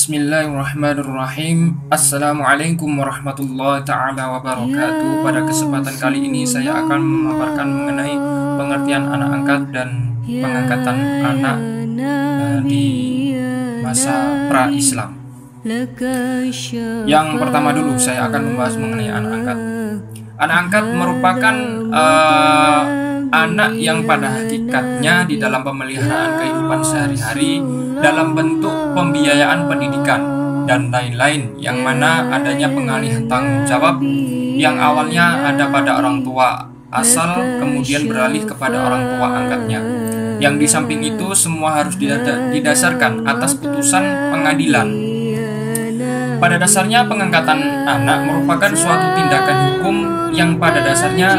Bismillahirrahmanirrahim. Assalamualaikum warahmatullahi ta'ala wabarakatuh. Pada kesempatan kali ini saya akan memaparkan mengenai pengertian anak angkat dan pengangkatan anak di masa pra-Islam. Yang pertama dulu saya akan membahas mengenai anak angkat. Anak angkat merupakan anak yang pada hakikatnya di dalam pemeliharaan kehidupan sehari-hari dalam bentuk pembiayaan pendidikan dan lain-lain, yang mana adanya pengalihan tanggung jawab yang awalnya ada pada orang tua asal kemudian beralih kepada orang tua angkatnya. Yang di samping itu semua harus didasarkan atas putusan pengadilan. Pada dasarnya pengangkatan anak merupakan suatu tindakan hukum yang pada dasarnya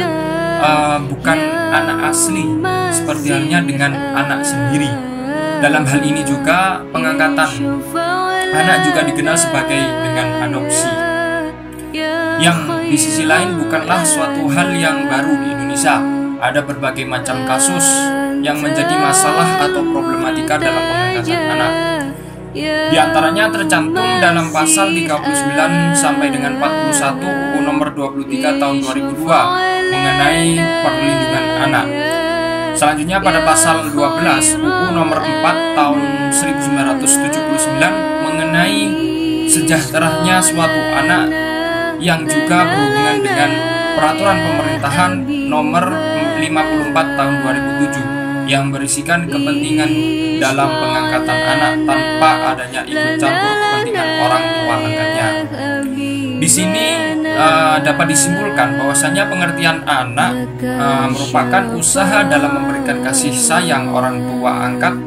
bukan anak asli seperti halnya dengan anak sendiri. Dalam hal ini juga pengangkatan anak juga dikenal sebagai dengan adopsi, yang di sisi lain bukanlah suatu hal yang baru di Indonesia. Ada berbagai macam kasus yang menjadi masalah atau problematika dalam pengangkatan anak. Di antaranya tercantum dalam pasal 39 sampai dengan 41 UU nomor 23 tahun 2002 mengenai perlindungan anak. Selanjutnya pada pasal 12 UU nomor 4 tahun 1979 mengenai sejahteranya suatu anak, yang juga berhubungan dengan peraturan pemerintahan nomor 54 tahun 2007 yang berisikan kepentingan dalam pengangkatan anak tanpa adanya ikut campur kepentingan orang tua angkatnya. Di sini dapat disimpulkan bahwasanya pengertian anak merupakan usaha dalam memberikan kasih sayang orang tua angkat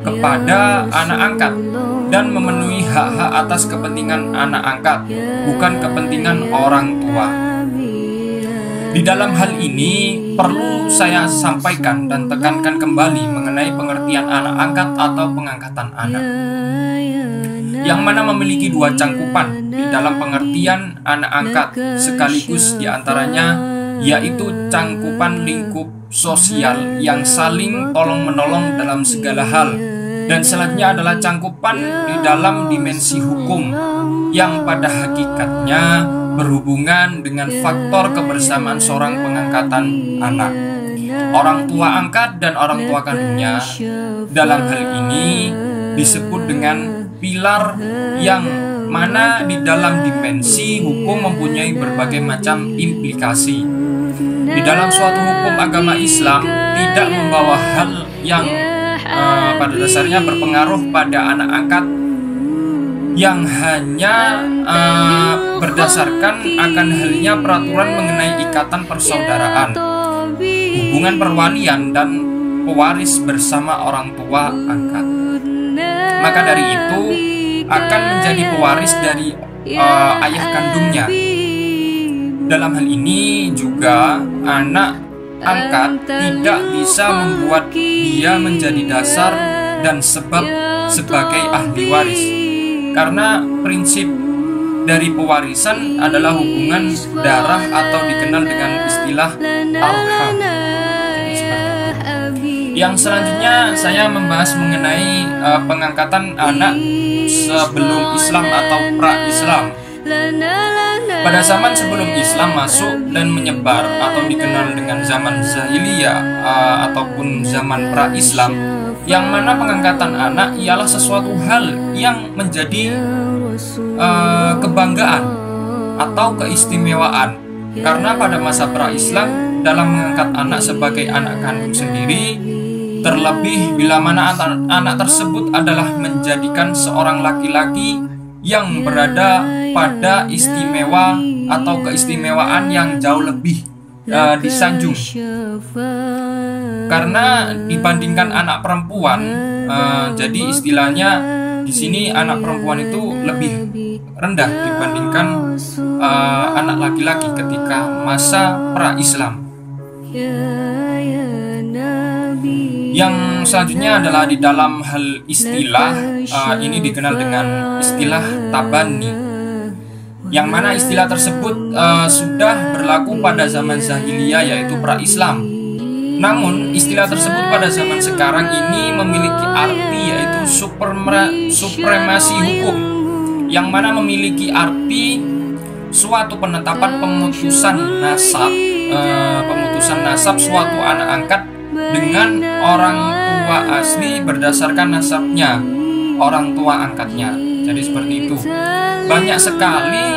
kepada anak angkat dan memenuhi hak-hak atas kepentingan anak angkat, bukan kepentingan orang tua. Di dalam hal ini perlu saya sampaikan dan tekankan kembali mengenai pengertian anak angkat atau pengangkatan anak, yang mana memiliki dua cangkupan di dalam pengertian anak angkat, sekaligus diantaranya yaitu cangkupan lingkup sosial yang saling tolong-menolong dalam segala hal, dan selanjutnya adalah cangkupan di dalam dimensi hukum yang pada hakikatnya berhubungan dengan faktor kebersamaan seorang pengangkatan anak. Orang tua angkat dan orang tua kandungnya dalam hal ini disebut dengan pilar, yang mana di dalam dimensi hukum mempunyai berbagai macam implikasi. Di dalam suatu hukum agama Islam tidak membawa hal yang pada dasarnya berpengaruh pada anak angkat, yang hanya berdasarkan akan halnya peraturan mengenai ikatan persaudaraan, hubungan perwalian dan pewaris bersama orang tua angkat. Maka dari itu akan menjadi pewaris dari ayah kandungnya. Dalam hal ini juga anak angkat tidak bisa membuat dia menjadi dasar dan sebab sebagai ahli waris, karena prinsip dari pewarisan adalah hubungan darah atau dikenal dengan istilah arham. Yang selanjutnya saya membahas mengenai pengangkatan anak sebelum Islam atau pra-Islam. Pada zaman sebelum Islam masuk dan menyebar atau dikenal dengan zaman jahiliyah ataupun zaman pra-Islam, yang mana pengangkatan anak ialah sesuatu hal yang menjadi kebanggaan atau keistimewaan, karena pada masa pra-Islam dalam mengangkat anak sebagai anak kandung sendiri, terlebih bila mana anak tersebut adalah menjadikan seorang laki-laki yang berada pada istimewa atau keistimewaan yang jauh lebih disanjung, karena dibandingkan anak perempuan, jadi istilahnya di sini anak perempuan itu lebih rendah dibandingkan anak laki-laki ketika masa pra-Islam. Yang selanjutnya adalah di dalam hal istilah, ini dikenal dengan istilah tabani, yang mana istilah tersebut sudah berlaku pada zaman jahiliyah yaitu pra-Islam. Namun istilah tersebut pada zaman sekarang ini memiliki arti yaitu supremasi hukum yang mana memiliki arti suatu penetapan pemutusan nasab suatu anak angkat dengan orang tua asli berdasarkan nasabnya orang tua angkatnya. Jadi seperti itu. Banyak sekali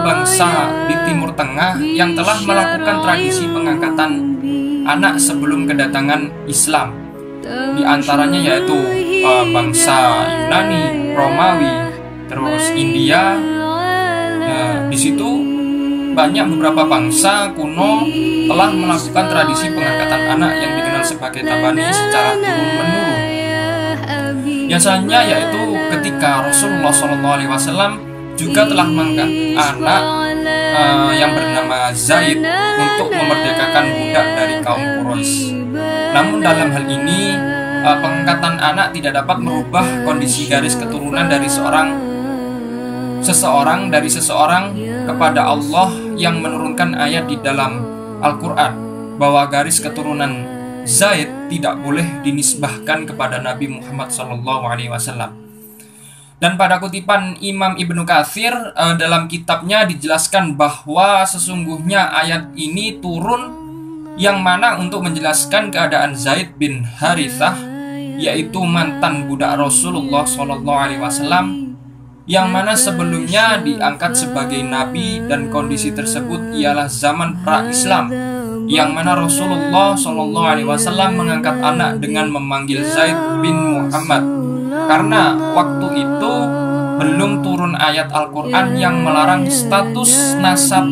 bangsa di Timur Tengah yang telah melakukan tradisi pengangkatan anak sebelum kedatangan Islam. Di antaranya yaitu bangsa Yunani, Romawi, terus India. Di situ banyak beberapa bangsa kuno telah melakukan tradisi pengangkatan anak yang dikenal sebagai tabani secara turun-menurun. Biasanya yaitu ketika Rasulullah SAW juga telah mengangkat anak yang bernama Zaid untuk memerdekakan budak dari kaum Quraisy. Namun dalam hal ini pengangkatan anak tidak dapat merubah kondisi garis keturunan dari seseorang kepada Allah yang menurunkan ayat di dalam Al-Quran bahwa garis keturunan Zaid tidak boleh dinisbahkan kepada Nabi Muhammad SAW. Dan pada kutipan Imam Ibnu Katsir dalam kitabnya dijelaskan bahwa sesungguhnya ayat ini turun yang mana untuk menjelaskan keadaan Zaid bin Harithah, yaitu mantan budak Rasulullah SAW, yang mana sebelumnya diangkat sebagai nabi, dan kondisi tersebut ialah zaman pra-Islam, yang mana Rasulullah SAW mengangkat anak dengan memanggil Zaid bin Muhammad, karena waktu itu belum turun ayat Al-Quran yang melarang status nasab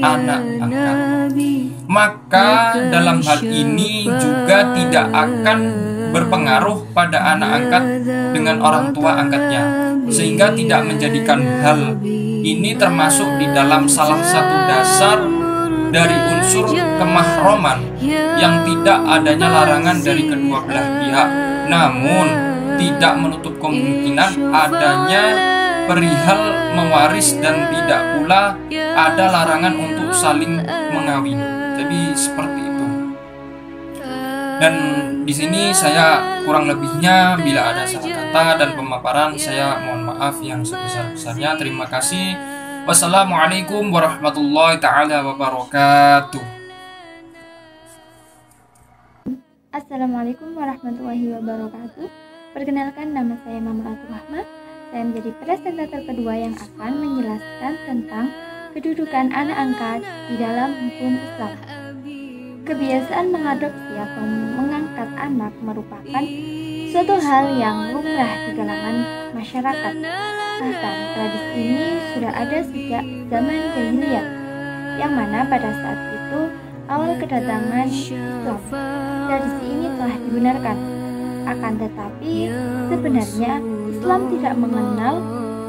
anak angkat. Maka dalam hal ini juga tidak akan berpengaruh pada anak angkat dengan orang tua angkatnya, sehingga tidak menjadikan hal ini termasuk di dalam salah satu dasar dari unsur kemahroman yang tidak adanya larangan dari kedua belah pihak. Namun tidak menutup kemungkinan adanya perihal mewaris dan tidak pula ada larangan untuk saling mengawin. Jadi seperti itu. Dan di sini saya kurang lebihnya bila ada salah kata dan pemaparan saya mohon maaf yang sebesar-besarnya. Terima kasih. Wassalamualaikum warahmatullahi taala wabarakatuh. Assalamualaikum warahmatullahi wabarakatuh. Perkenalkan, nama saya Mamratul Rahmah. Saya menjadi presentator kedua yang akan menjelaskan tentang kedudukan anak angkat di dalam hukum Islam. Kebiasaan mengadopsi atau mengangkat anak merupakan suatu hal yang lumrah di kalangan masyarakat. Bahkan tradisi ini sudah ada sejak zaman jahiliyah, yang mana pada saat itu awal kedatangan Islam, tradisi ini telah dibenarkan. Akan tetapi sebenarnya Islam tidak mengenal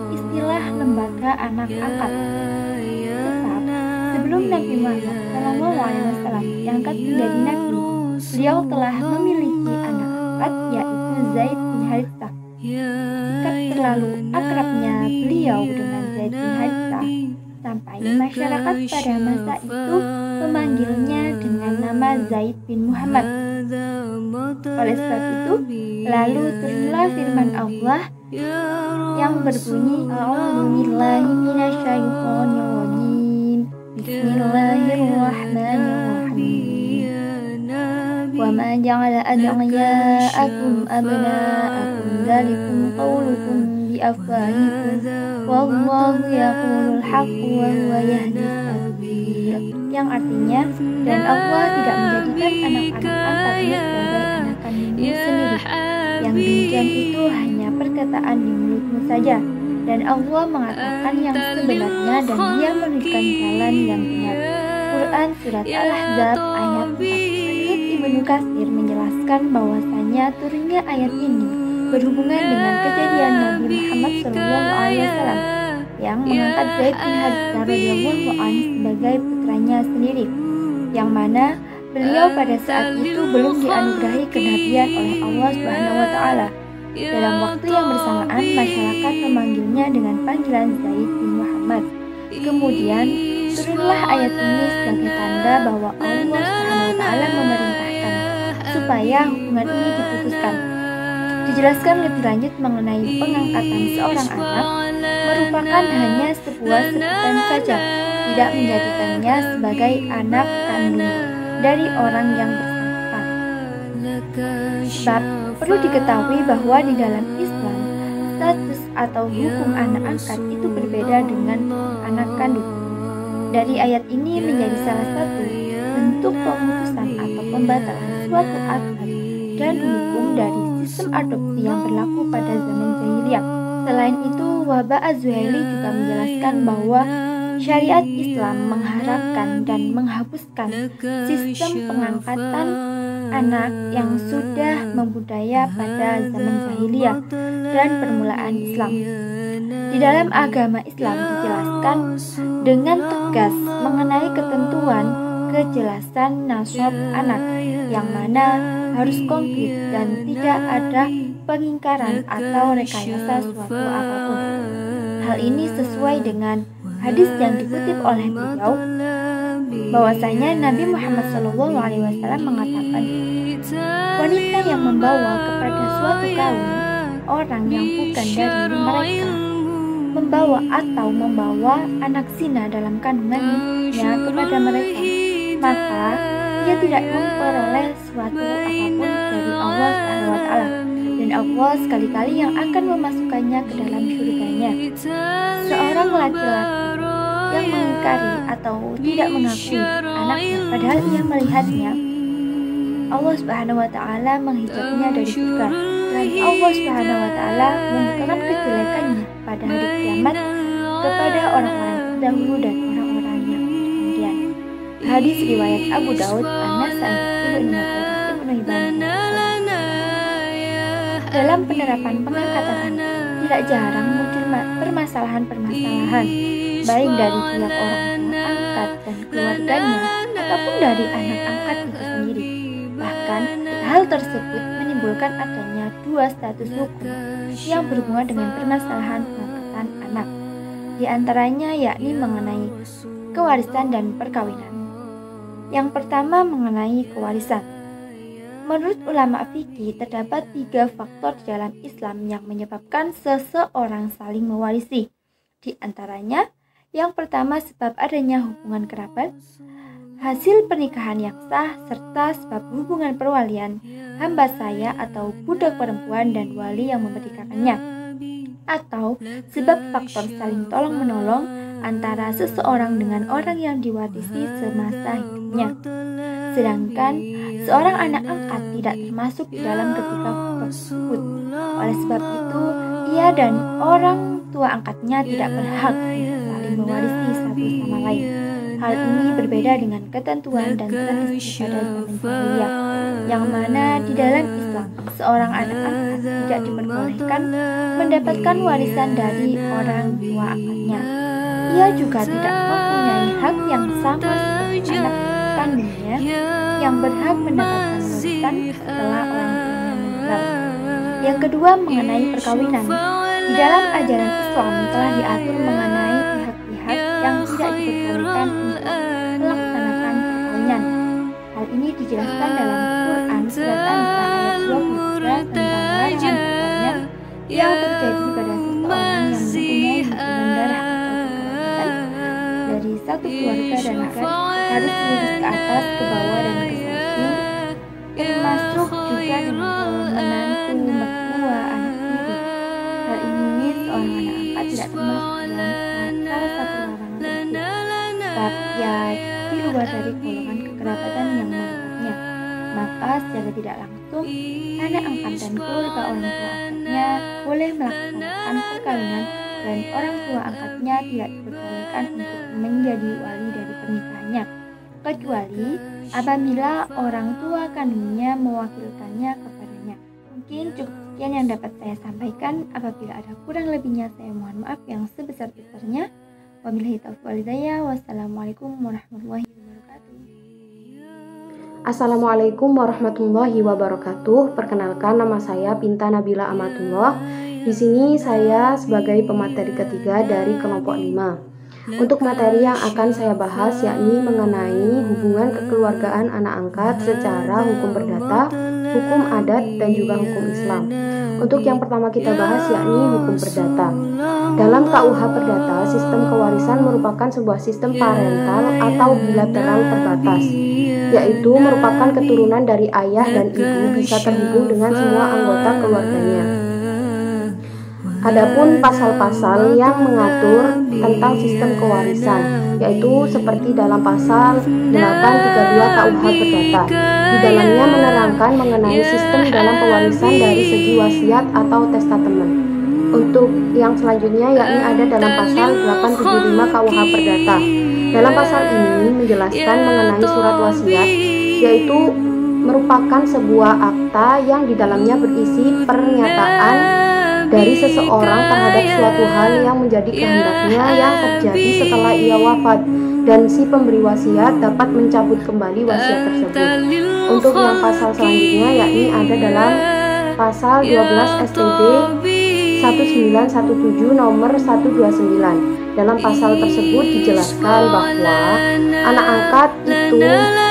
istilah lembaga anak angkat. Sebab sebelum Nabi Muhammad SAW diangkat menjadi nabi, beliau telah memiliki anak angkat, yaitu Zaid bin Harithah. Terlalu akrabnya beliau dengan Zaid bin Harithah sampai masyarakat pada masa itu memanggilnya dengan nama Zaid bin Muhammad. Oleh sebab itu, lalu turunlah firman Allah yang berbunyi, A'udzubillahi minasyaitonirrajim. Bismillahirrahmanirrahim. Wa ma ja'ala ad'iyaakum abna'akum dzalikum qawlukum bi afwahikum wallahu yaqulul haqqu wa huwa yahdis sabil. Yang artinya, dan Allah tidak menjadikan anak-anak angkatnya sebagai anak kandungmu sendiri. Yang demikian itu hanya perkataan di mulutmu saja, dan Allah mengatakan yang sebenarnya, dan Dia menunjukkan jalan yang benar. Quran Surat Al-Ahzab ayat 4. Menurut Ibnu Katsir menjelaskan bahwasanya turunnya ayat ini berhubungan dengan kejadian Nabi Muhammad SAW yang mengangkat Zaid bin Harithah radhiyallahu anhu sebagai putranya sendiri, yang mana beliau pada saat itu belum dianugerahi kenabian oleh Allah Subhanahu wa taala. Dalam waktu yang bersamaan, masyarakat memanggilnya dengan panggilan Zaid bin Muhammad. Kemudian turunlah ayat ini sebagai tanda bahwa Allah Subhanahu wa taala memerintahkan supaya hubungan ini diputuskan. Dijelaskan lebih lanjut mengenai pengangkatan seorang anak merupakan hanya sebuah sebutan saja, tidak menjadikannya sebagai anak kandung dari orang yang bersangkutan. Sebab perlu diketahui bahwa di dalam Islam, status atau hukum anak angkat itu berbeda dengan anak kandung. Dari ayat ini menjadi salah satu bentuk pemutusan atau pembatalan suatu akad dan hukum dari sistem adopsi yang berlaku pada zaman jahiliyah. Selain itu, Wahbah Az-Zuhaili juga menjelaskan bahwa syariat Islam mengharamkan dan menghapuskan sistem pengangkatan anak yang sudah membudaya pada zaman jahiliyah dan permulaan Islam. Di dalam agama Islam dijelaskan dengan tegas mengenai ketentuan kejelasan nasab anak yang mana harus konkret dan tidak ada pengingkaran atau rekayasa suatu apapun. Hal ini sesuai dengan hadis yang dikutip oleh beliau bahwasanya Nabi Muhammad SAW mengatakan, wanita yang membawa kepada suatu kaum orang yang bukan dari mereka membawa atau membawa anak zina dalam kandungannya kepada mereka, maka ia tidak memperoleh suatu apapun dari Allah SWT, dan Allah sekali-kali yang akan memasukkannya ke dalam surganya. Seorang laki-laki yang mengingkari atau tidak mengakui anaknya padahal ia melihatnya, Allah Subhanahu wa taala menghijabnya dari surga, dan Allah Subhanahu wa taala membukakan kejelekannya pada hari kiamat kepada orang-orang terdahulu dan orang-orang yang kemudian. Hadis riwayat Abu Daud, An-Nasai, Ibnu Majah, Ibnu Hibban. Dalam penerapan pengangkatan anak, tidak jarang muncul permasalahan-permasalahan, baik dari pihak orang tua angkat dan keluarganya, ataupun dari anak angkat itu sendiri. Bahkan, hal tersebut menimbulkan adanya dua status hukum yang berhubungan dengan permasalahan pengangkatan anak. Di antaranya yakni mengenai kewarisan dan perkawinan. Yang pertama mengenai kewarisan. Menurut ulama fikih, terdapat 3 faktor di dalam Islam yang menyebabkan seseorang saling mewarisi. Di antaranya, yang pertama sebab adanya hubungan kerabat, hasil pernikahan yang sah, serta sebab hubungan perwalian hamba saya atau budak perempuan dan wali yang memerdekakannya, atau sebab faktor saling tolong-menolong antara seseorang dengan orang yang diwarisi semasa hidupnya. Sedangkan seorang anak angkat tidak termasuk di dalam ketiga faktor tersebut. Oleh sebab itu, ia dan orang tua angkatnya tidak berhak saling mewarisi satu sama lain. Hal ini berbeda dengan ketentuan dan tradisi pada zaman jahiliyah, yang mana di dalam Islam seorang anak angkat tidak diperbolehkan mendapatkan warisan dari orang tua angkatnya. Ia juga tidak mempunyai hak yang sama seperti anak kandungnya yang berhak mendapatkan warisan setelah orang tuanya meninggal. Yang kedua mengenai perkawinan. Di dalam ajaran Islam telah diatur mengenai pihak-pihak yang tidak diperbolehkan untuk melaksanakan perkawinan. Hal ini dijelaskan dalam Quran surat An-Nisa ayat 23 tentang larangan perkawinan yang terjadi pada seseorang yang mempunyai hubungan darah dari satu keluarga dan agar harus lurus ke atas, ke bawah, dan ke samping, termasuk juga dengan menantu, mertua, anak tiri. Hal ini seorang anak angkat tidak termasuk dalam salah satu larangan tersebut, sebab ia di luar dari golongan kekerabatan yang mengangkatnya. Maka secara tidak langsung, anak angkat dan keluarga orang tua angkatnya boleh melaksanakan perkawinan, dan orang tua angkatnya tidak diperbolehkan untuk menjadi wali dari pernikahannya, kecuali apabila orang tua kandungnya mewakilkannya kepadanya. Mungkin cukup sekian yang dapat saya sampaikan. Apabila ada kurang lebihnya, saya mohon maaf yang sebesar-besarnya. Wabillahi taufiq wal hidayah. Wassalamualaikum warahmatullahi wabarakatuh. Assalamualaikum warahmatullahi wabarakatuh. Perkenalkan, nama saya Pinta Nabila Amatullah. Di sini saya sebagai pemateri ketiga dari kelompok 5. Untuk materi yang akan saya bahas yakni mengenai hubungan kekeluargaan anak angkat secara hukum perdata, hukum adat, dan juga hukum Islam. Untuk yang pertama kita bahas yakni hukum perdata. Dalam KUH Perdata, sistem kewarisan merupakan sebuah sistem parental atau bilateral terbatas, yaitu merupakan keturunan dari ayah dan ibu bisa terhubung dengan semua anggota keluarganya. Adapun pasal-pasal yang mengatur tentang sistem kewarisan, yaitu seperti dalam pasal 832 KUH Perdata. Di dalamnya menerangkan mengenai sistem dalam pewarisan dari segi wasiat atau testatemen. Untuk yang selanjutnya yakni ada dalam pasal 875 KUH Perdata. Dalam pasal ini menjelaskan mengenai surat wasiat, yaitu merupakan sebuah akta yang di dalamnya berisi pernyataan dari seseorang terhadap suatu hal yang menjadi kehendaknya yang terjadi setelah ia wafat, dan si pemberi wasiat dapat mencabut kembali wasiat tersebut. Untuk yang pasal selanjutnya yakni ada dalam pasal 12 STB 1917 nomor 129. Dalam pasal tersebut dijelaskan bahwa anak angkat itu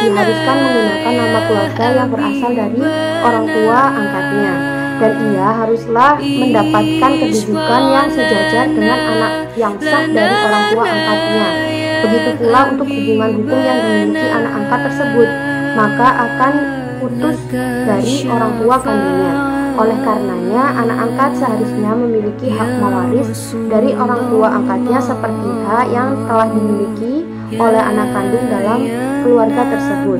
diharuskan menggunakan nama keluarga yang berasal dari orang tua angkatnya, dan ia haruslah mendapatkan kedudukan yang sejajar dengan anak yang sah dari orang tua angkatnya. Begitu pula untuk hubungan hukum yang dimiliki anak angkat tersebut, maka akan putus dari orang tua kandungnya. Oleh karenanya, anak angkat seharusnya memiliki hak mewaris dari orang tua angkatnya seperti hak yang telah dimiliki oleh anak kandung dalam keluarga tersebut.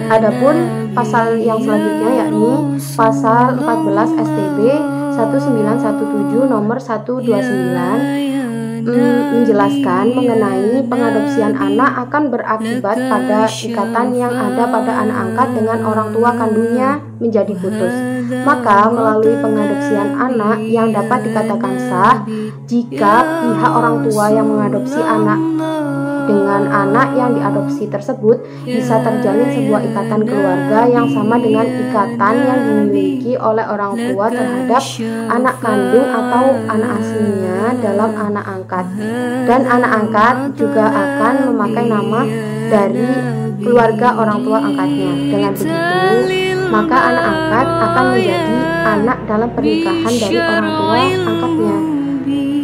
Adapun pasal yang selanjutnya yakni pasal 14 STB 1917 nomor 129 menjelaskan mengenai pengadopsian anak akan berakibat pada ikatan yang ada pada anak angkat dengan orang tua kandungnya menjadi putus. Maka melalui pengadopsian anak yang dapat dikatakan sah jika pihak orang tua yang mengadopsi anak dengan anak yang diadopsi tersebut bisa terjalin sebuah ikatan keluarga yang sama dengan ikatan yang dimiliki oleh orang tua terhadap anak kandung atau anak aslinya dalam anak angkat. Dan anak angkat juga akan memakai nama dari keluarga orang tua angkatnya. Dengan begitu, maka anak angkat akan menjadi anak dalam pernikahan dari orang tua angkatnya.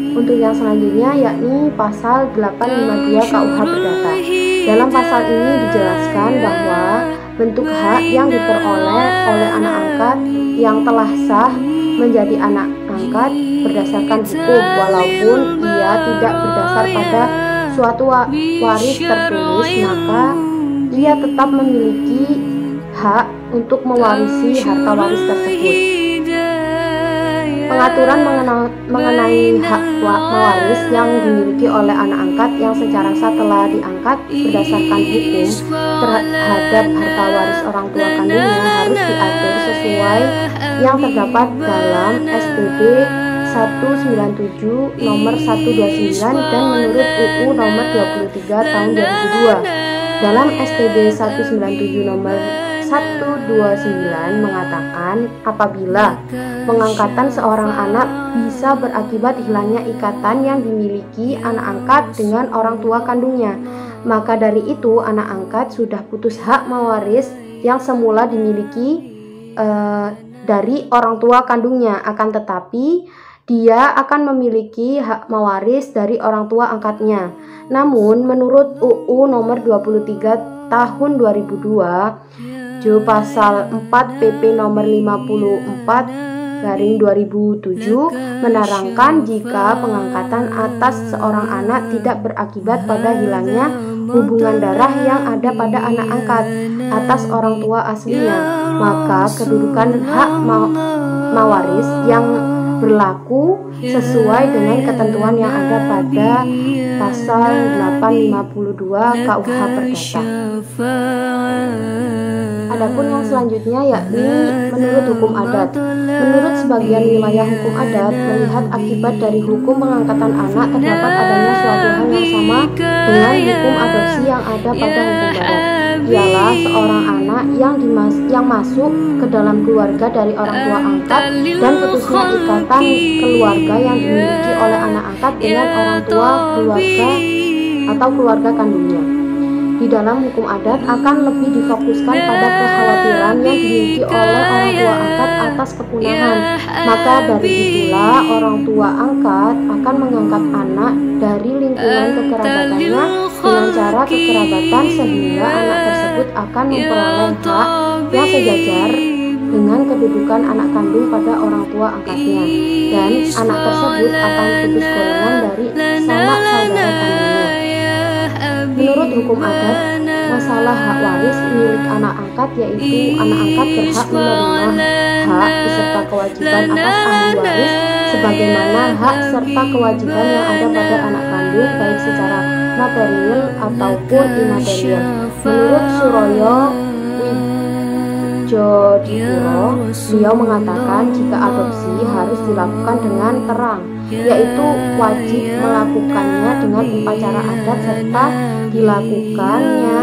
Untuk yang selanjutnya yakni pasal 852 KUH Perdata. Dalam pasal ini dijelaskan bahwa bentuk hak yang diperoleh oleh anak angkat yang telah sah menjadi anak angkat berdasarkan hukum, walaupun ia tidak berdasar pada suatu waris tertulis, maka ia tetap memiliki hak untuk mewarisi harta waris tersebut. Pengaturan mengenai hak mewaris yang dimiliki oleh anak angkat yang secara sah telah diangkat berdasarkan hukum terhadap harta waris orang tua kandungnya harus diatur sesuai yang terdapat dalam STB 197 nomor 129 dan menurut UU nomor 23 tahun 2002. Dalam STB 197 nomor 129 mengatakan apabila pengangkatan seorang anak bisa berakibat hilangnya ikatan yang dimiliki anak angkat dengan orang tua kandungnya, maka dari itu anak angkat sudah putus hak mewaris yang semula dimiliki dari orang tua kandungnya, akan tetapi dia akan memiliki hak mewaris dari orang tua angkatnya. Namun menurut UU nomor 23 tahun 2002 pasal 4 PP nomor 54/2007 menerangkan jika pengangkatan atas seorang anak tidak berakibat pada hilangnya hubungan darah yang ada pada anak angkat atas orang tua aslinya, maka kedudukan hak mewaris yang berlaku sesuai dengan ketentuan yang ada pada pasal 852 KUH Perdata. Adapun yang selanjutnya yakni menurut hukum adat. Menurut sebagian wilayah hukum adat, melihat akibat dari hukum pengangkatan anak terdapat adanya suatu hal yang sama dengan hukum adopsi yang ada pada hukum barat. Ialah seorang anak yang masuk ke dalam keluarga dari orang tua angkat dan putusnya ikatan keluarga yang dimiliki oleh anak angkat dengan orang tua keluarga atau keluarga kandungnya. Di dalam hukum adat akan lebih difokuskan pada kekhawatiran yang dimiliki oleh orang tua angkat atas kepunahan. Maka dari itulah orang tua angkat akan mengangkat anak dari lingkungan kekerabatannya dengan cara kekerabatan, sehingga anak tersebut akan memperoleh hak yang sejajar dengan kedudukan anak kandung pada orang tua angkatnya, dan anak tersebut akan putus golongan dari sanak saudara kandungnya. Menurut hukum adat, masalah hak waris milik anak angkat, yaitu anak angkat berhak menerima hak beserta kewajiban atas ahli waris sebagaimana hak serta kewajiban yang ada pada anak kandung, baik secara material ataupun imaterial. Menurut Suroyo Jodipuro, beliau mengatakan jika adopsi harus dilakukan dengan terang, yaitu wajib melakukannya dengan upacara adat serta dilakukannya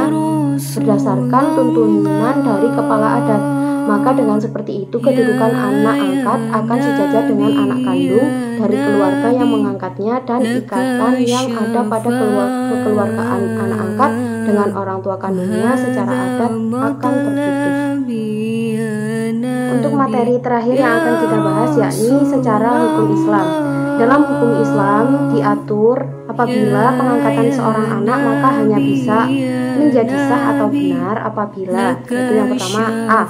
berdasarkan tuntunan dari kepala adat. Maka dengan seperti itu kedudukan anak angkat akan sejajar dengan anak kandung dari keluarga yang mengangkatnya, dan ikatan yang ada pada kekeluargaan anak angkat dengan orang tua kandungnya secara adat akan terputus. Untuk materi terakhir yang akan kita bahas yakni secara hukum Islam. Dalam hukum Islam diatur apabila pengangkatan seorang anak maka hanya bisa menjadi sah atau benar apabila, yaitu yang pertama A.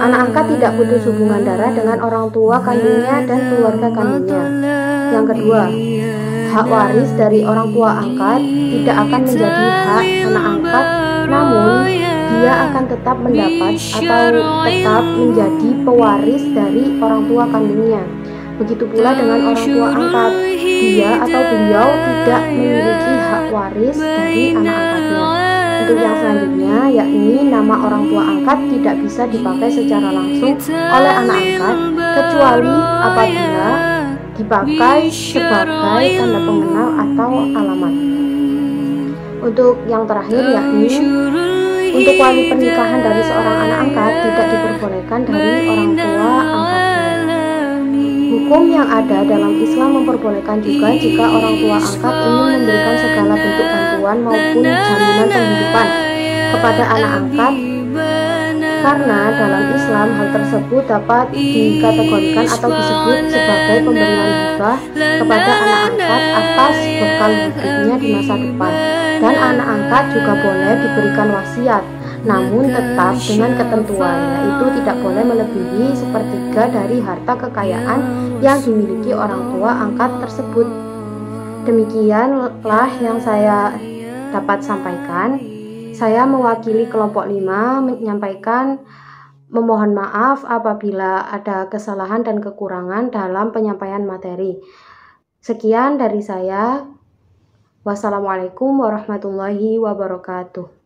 Anak angkat tidak putus hubungan darah dengan orang tua kandungnya dan keluarga kandungnya. Yang kedua, hak waris dari orang tua angkat tidak akan menjadi hak anak angkat, namun dia akan tetap mendapat atau tetap menjadi pewaris dari orang tua kandungnya. Begitu pula dengan orang tua angkat, dia atau beliau tidak memiliki hak waris dari anak angkatnya. Untuk yang selanjutnya, yakni nama orang tua angkat tidak bisa dipakai secara langsung oleh anak angkat kecuali apabila dipakai sebagai tanda pengenal atau alamat. Untuk yang terakhir yakni untuk wali pernikahan dari seorang anak angkat tidak diperbolehkan dari orang tua angkatnya. Hukum yang ada dalam Islam memperbolehkan juga jika orang tua angkat ingin memberikan segala bentuk bantuan maupun jaminan penghidupan kepada anak angkat, karena dalam Islam hal tersebut dapat dikategorikan atau disebut sebagai pemberian hibah kepada anak angkat atas bekal hidupnya di masa depan. Dan anak angkat juga boleh diberikan wasiat, namun tetap dengan ketentuan, yaitu tidak boleh melebihi sepertiga dari harta kekayaan yang dimiliki orang tua angkat tersebut. Demikianlah yang saya dapat sampaikan. Saya mewakili kelompok 5 menyampaikan memohon maaf apabila ada kesalahan dan kekurangan dalam penyampaian materi. Sekian dari saya. Wassalamualaikum warahmatullahi wabarakatuh.